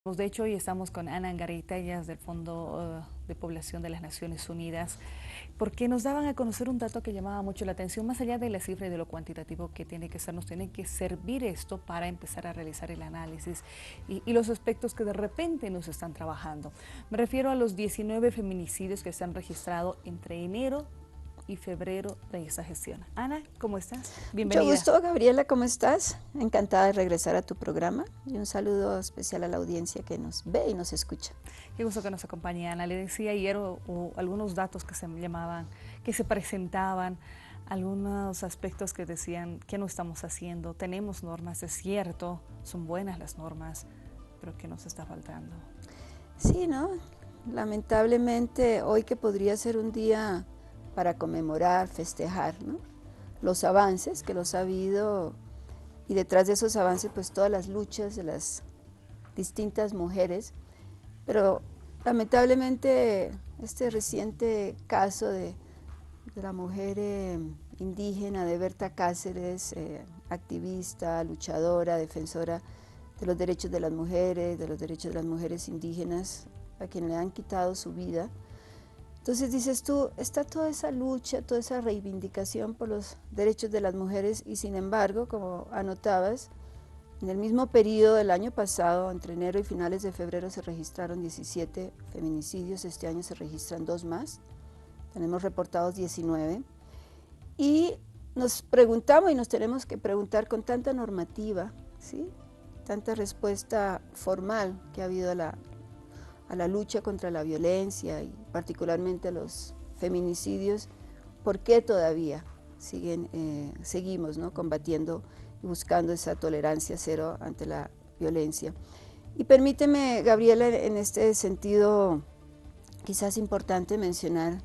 De hecho, hoy estamos con Ana Angarita, ella es del Fondo de Población de las Naciones Unidas, porque nos daban a conocer un dato que llamaba mucho la atención, más allá de la cifra y de lo cuantitativo que tiene que ser, nos tiene que servir esto para empezar a realizar el análisis y los aspectos que de repente nos están trabajando. Me refiero a los 19 feminicidios que se han registrado entre enero y febrero de esta gestión. Ana, ¿cómo estás? Mucho Bienvenida. gusto, Gabriela, ¿cómo estás? Encantada de regresar a tu programa y un saludo especial a la audiencia que nos ve y nos escucha. Qué gusto que nos acompañe, Ana. Le decía ayer algunos datos que se llamaban, que se presentaban, algunos aspectos que decían qué no estamos haciendo. Tenemos normas, es cierto, son buenas las normas, pero ¿qué nos está faltando? Sí, ¿no? Lamentablemente, hoy que podría ser un día para conmemorar, festejar, ¿no? Los avances que los ha habido y detrás de esos avances, pues todas las luchas de las distintas mujeres, pero lamentablemente este reciente caso de la mujer indígena de Berta Cáceres, activista, luchadora, defensora de los derechos de las mujeres indígenas, a quien le han quitado su vida. Entonces dices tú, está toda esa lucha, toda esa reivindicación por los derechos de las mujeres y sin embargo, como anotabas, en el mismo periodo del año pasado, entre enero y finales de febrero, se registraron 17 feminicidios, este año se registran 2 más, tenemos reportados 19, y nos preguntamos y nos tenemos que preguntar con tanta normativa, ¿sí? Tanta respuesta formal que ha habido a la lucha contra la violencia y particularmente a los feminicidios, ¿por qué todavía seguimos, ¿no? Combatiendo y buscando esa tolerancia cero ante la violencia? Y permíteme, Gabriela, en este sentido, quizás importante mencionar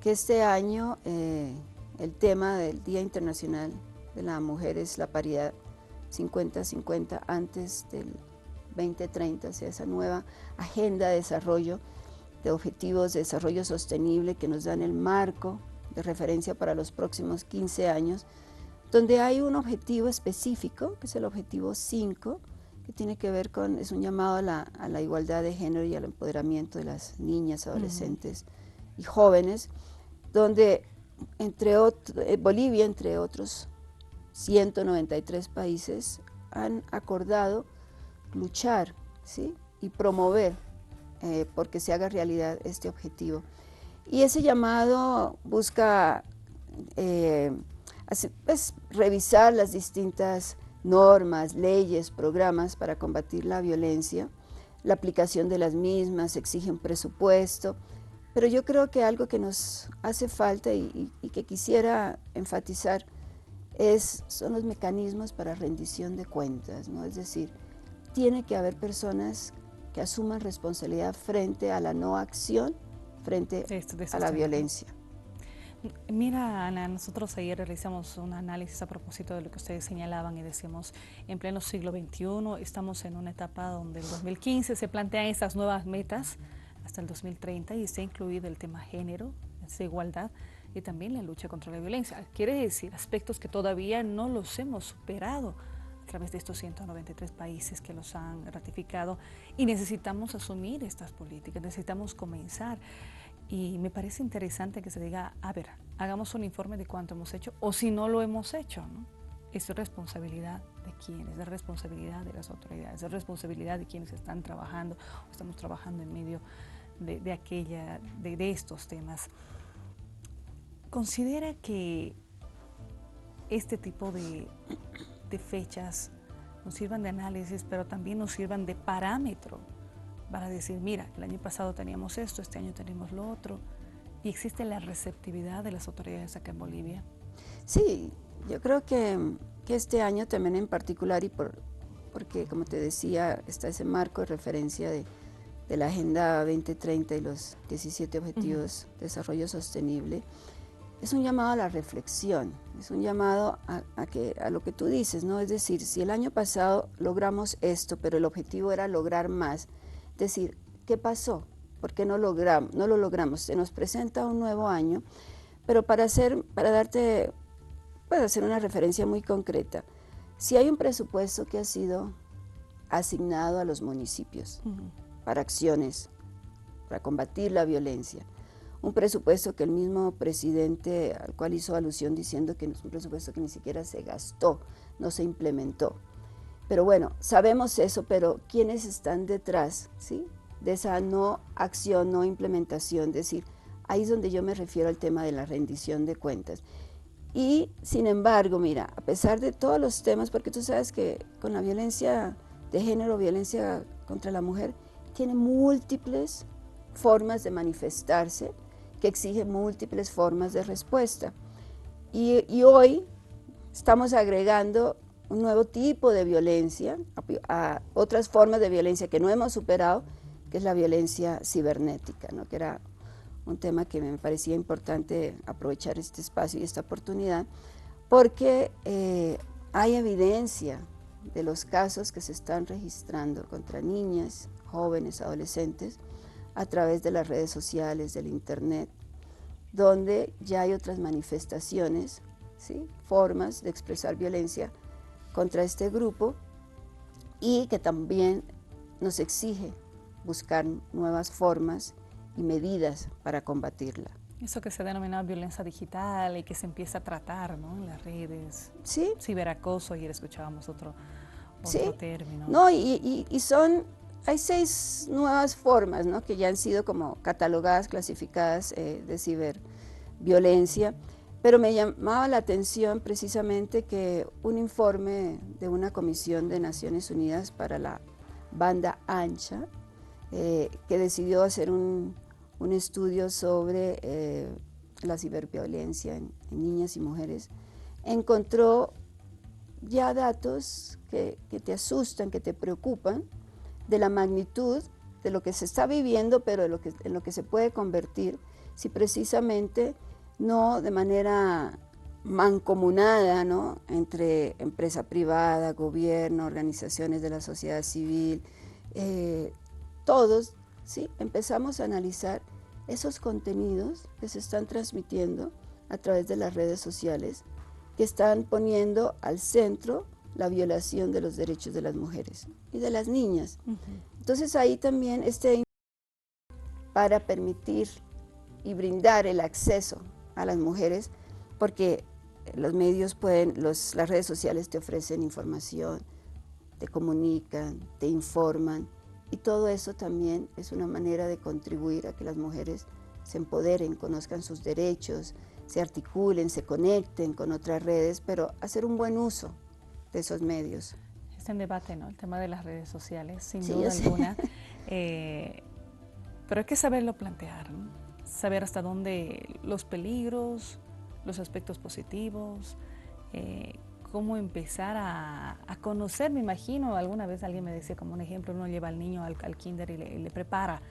que este año el tema del Día Internacional de la Mujer es la paridad 50-50 antes del 2030, o sea, esa nueva agenda de desarrollo, de objetivos de desarrollo sostenible que nos dan el marco de referencia para los próximos 15 años, donde hay un objetivo específico, que es el objetivo 5, que tiene que ver con, es un llamado a la igualdad de género y al empoderamiento de las niñas, adolescentes y jóvenes, donde Bolivia, entre otros 193 países, han acordado luchar, ¿sí? Y promover porque se haga realidad este objetivo. Y ese llamado busca revisar las distintas normas, leyes, programas para combatir la violencia, la aplicación de las mismas, exige un presupuesto, pero yo creo que algo que nos hace falta y que quisiera enfatizar son los mecanismos para rendición de cuentas, ¿no? Es decir, tiene que haber personas que asuman responsabilidad frente a la no acción, frente de a la temas, ¿no? violencia. Mira, Ana, nosotros ayer realizamos un análisis a propósito de lo que ustedes señalaban y decíamos, en pleno siglo XXI, estamos en una etapa donde en 2015 se plantean estas nuevas metas hasta el 2030 y está incluido el tema género, esa igualdad y también la lucha contra la violencia. Quiere decir aspectos que todavía no los hemos superado a través de estos 193 países que los han ratificado y necesitamos asumir estas políticas, necesitamos comenzar. Y me parece interesante que se diga, a ver, hagamos un informe de cuánto hemos hecho o si no lo hemos hecho, ¿no? Es responsabilidad de quiénes, es responsabilidad de las autoridades, es responsabilidad de quienes están trabajando o estamos trabajando en medio de estos temas. ¿Considera que este tipo de fechas nos sirvan de análisis, pero también nos sirvan de parámetro para decir, mira, el año pasado teníamos esto, este año tenemos lo otro, y existe la receptividad de las autoridades acá en Bolivia? Sí, yo creo que este año también en particular, porque como te decía, está ese marco de referencia de la Agenda 2030 y los 17 Objetivos de Desarrollo Sostenible, es un llamado a la reflexión, es un llamado a lo que tú dices, ¿no? Es decir, si el año pasado logramos esto, pero el objetivo era lograr más, es decir, ¿qué pasó? ¿Por qué no lo logramos? Se nos presenta un nuevo año, pero para darte, puedo hacer una referencia muy concreta. Si hay un presupuesto que ha sido asignado a los municipios Ujú. para acciones, para combatir la violencia. Un presupuesto que el mismo presidente al cual hizo alusión diciendo que es un presupuesto que ni siquiera se gastó, no se implementó. Pero bueno, sabemos eso, pero ¿quiénes están detrás, sí, de esa no acción, no implementación? Es decir, ahí es donde yo me refiero al tema de la rendición de cuentas. Y sin embargo, mira, a pesar de todos los temas, porque tú sabes que con la violencia de género, violencia contra la mujer, tiene múltiples formas de manifestarse, que exigen múltiples formas de respuesta. Y hoy estamos agregando un nuevo tipo de violencia, a otras formas de violencia que no hemos superado, que es la violencia cibernética, ¿no? Que era un tema que me parecía importante aprovechar este espacio y esta oportunidad, porque hay evidencia de los casos que se están registrando contra niñas, jóvenes, adolescentes, a través de las redes sociales, del internet, donde ya hay otras manifestaciones, ¿sí? Formas de expresar violencia contra este grupo y que también nos exige buscar nuevas formas y medidas para combatirla. Eso que se denomina violencia digital y que se empieza a tratar, ¿no?, en las redes. Sí. Ciberacoso, ayer escuchábamos otro Sí, término. no, hay 6 nuevas formas, ¿no?, que ya han sido como catalogadas, clasificadas de ciberviolencia, pero me llamaba la atención precisamente que un informe de una comisión de Naciones Unidas para la banda ancha, que decidió hacer un estudio sobre la ciberviolencia en niñas y mujeres, encontró ya datos que te asustan, que te preocupan, de la magnitud de lo que se está viviendo, pero en lo que se puede convertir si precisamente no de manera mancomunada, ¿no?, entre empresa privada, gobierno, organizaciones de la sociedad civil, todos, ¿sí?, empezamos a analizar esos contenidos que se están transmitiendo a través de las redes sociales, que están poniendo al centro la violación de los derechos de las mujeres y de las niñas. Entonces ahí también para permitir y brindar el acceso a las mujeres, porque los medios las redes sociales te ofrecen información, te comunican, te informan, y todo eso también es una manera de contribuir a que las mujeres se empoderen, conozcan sus derechos, se articulen, se conecten con otras redes, pero hacer un buen uso de esos medios. Está en debate, ¿no?, el tema de las redes sociales, sin Sí, duda alguna, pero hay que saberlo plantear, ¿no?, saber hasta dónde los peligros, los aspectos positivos, cómo empezar a conocer. Me imagino, alguna vez alguien me decía como un ejemplo, uno lleva al niño al kinder y le prepara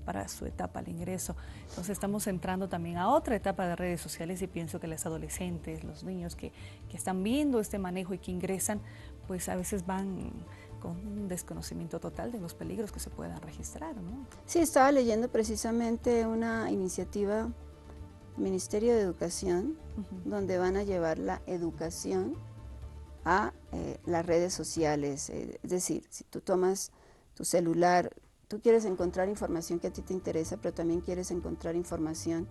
para su etapa al ingreso. Entonces estamos entrando también a otra etapa de redes sociales, y pienso que los adolescentes, los niños que están viendo este manejo y que ingresan, pues a veces van con un desconocimiento total de los peligros que se puedan registrar, ¿no? Sí, estaba leyendo precisamente una iniciativa del Ministerio de Educación, donde van a llevar la educación a las redes sociales. Es decir, si tú tomas tu celular, tú quieres encontrar información que a ti te interesa, pero también quieres encontrar información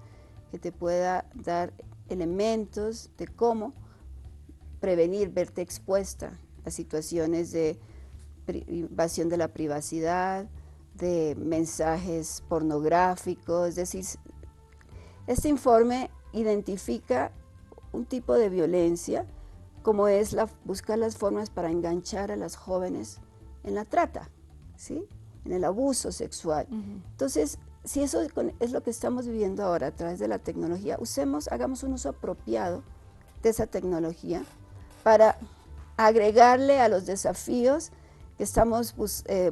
que te pueda dar elementos de cómo prevenir, verte expuesta a situaciones de invasión de la privacidad, de mensajes pornográficos. Es decir, este informe identifica un tipo de violencia como es buscar las formas para enganchar a las jóvenes en la trata, ¿sí?, en el abuso sexual. Entonces, si eso es lo que estamos viviendo ahora a través de la tecnología, hagamos un uso apropiado de esa tecnología para agregarle a los desafíos que estamos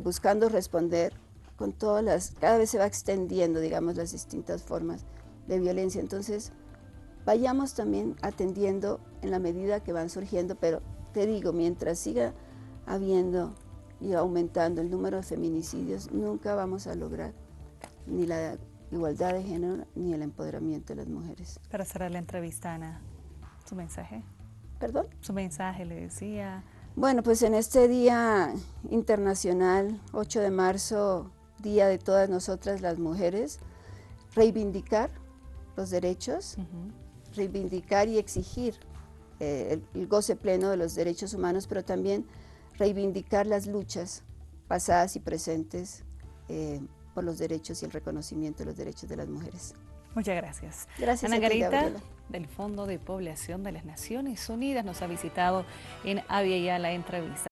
buscando responder con cada vez se va extendiendo, digamos, las distintas formas de violencia. Entonces, vayamos también atendiendo en la medida que van surgiendo, pero te digo, mientras siga habiendo y aumentando el número de feminicidios, nunca vamos a lograr ni la igualdad de género ni el empoderamiento de las mujeres. Para cerrar la entrevista, Ana, ¿su mensaje? ¿Perdón? Su mensaje, le decía, Bueno, pues en este Día Internacional, 8 de marzo, Día de todas nosotras las mujeres, reivindicar los derechos, reivindicar y exigir el goce pleno de los derechos humanos, pero también reivindicar las luchas pasadas y presentes por los derechos y el reconocimiento de los derechos de las mujeres. Muchas gracias. Gracias Ana a ti, Garita, Gabriela. del Fondo de Población de las Naciones Unidas, nos ha visitado en Avia Yala Entrevista.